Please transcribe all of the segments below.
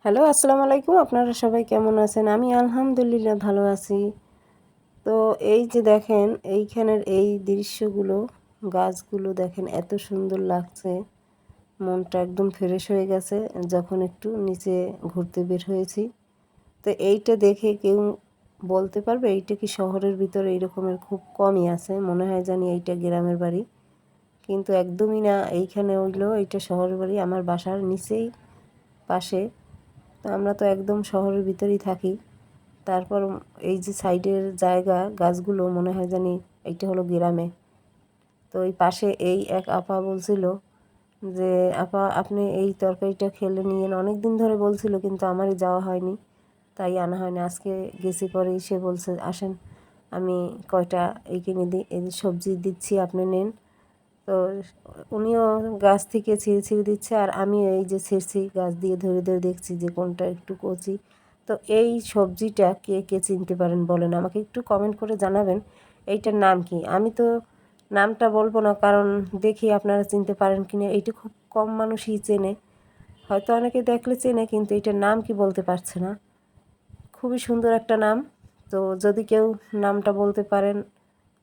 Hello, আসসালামু আলাইকুম। আপনারা সবাই কেমন আছেন? আমি আলহামদুলিল্লাহ ভালো আছি। তো এই যে দেখেন এইখানের এই দৃশ্যগুলো, গাছগুলো দেখেন এত সুন্দর লাগছে। মনটা একদম ফ্রেশ হয়ে গেছে যখন একটু নিচে ঘুরতে বের হয়েছি। তো এইটা দেখে কেউ বলতে পারবে এইটা কি শহরের ভিতরে এইরকমের খুব কমই আছে। মনে হয় জানি এইটা গ্রামের বাড়ি। কিন্তু একদমই না, এইখানে হইলো এইটা শহরের বাড়ি আমার বাসার নিচেই পাশে। তো আমরা তো একদম শহরের ভিতরেই থাকি। তারপর এই যে সাইডের জায়গা গাছগুলো মনে হয় জানি এইটা হলো গ্রামে। তো এই পাশে এই এক আপা বলছিল যে আপা আপনি এই তরকারিটা খেলে নিয়েন, অনেক দিন ধরে বলছিল কিন্তু আমারই যাওয়া হয়নি, তাই আনা হয়নি। আজকে গেছি পরেই সে বলছে আসেন আমি কয়টা এই কিনে দিই, এই যে সবজি দিচ্ছি আপনি নেন। তো উনিও গাছ থেকে ছিঁড়ে ছিঁড়ে দিচ্ছে আর আমি এই যে ছিঁড়ছি গাছ দিয়ে ধরে ধরে দেখছি যে কোনটা একটু কচি। তো এই সবজিটা কে কে চিনতে পারেন বলেন, আমাকে একটু কমেন্ট করে জানাবেন এইটার নাম কি। আমি তো নামটা বলবো না, কারণ দেখি আপনারা চিনতে পারেন কি না। এইটা খুব কম মানুষই চেনে, হয়তো অনেকে দেখলে চেনে কিন্তু এইটার নাম কি বলতে পারছে না। খুবই সুন্দর একটা নাম। তো যদি কেউ নামটা বলতে পারেন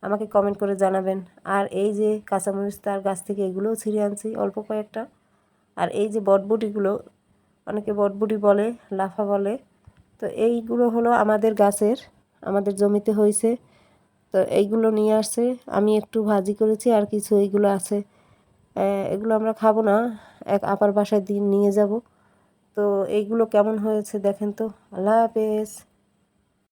আমাকে কমেন্ট করে জানাবেন। আর এই যে কাঁচামরিচ তার গাছ থেকে এগুলোও ছিঁড়ে আনছি অল্প কয়েকটা। আর এই যে বটবটিগুলো, অনেকে বটবটি বলে, লাফা বলে। তো এইগুলো হলো আমাদের গাছের, আমাদের জমিতে হয়েছে। তো এইগুলো নিয়ে আসছে, আমি একটু ভাজি করেছি আর কিছু এইগুলো আছে। এগুলো আমরা খাবো না, এক আপার বাসায় নিয়ে যাব। তো এইগুলো কেমন হয়েছে দেখেন তো। আল্লাহ হাফেজ।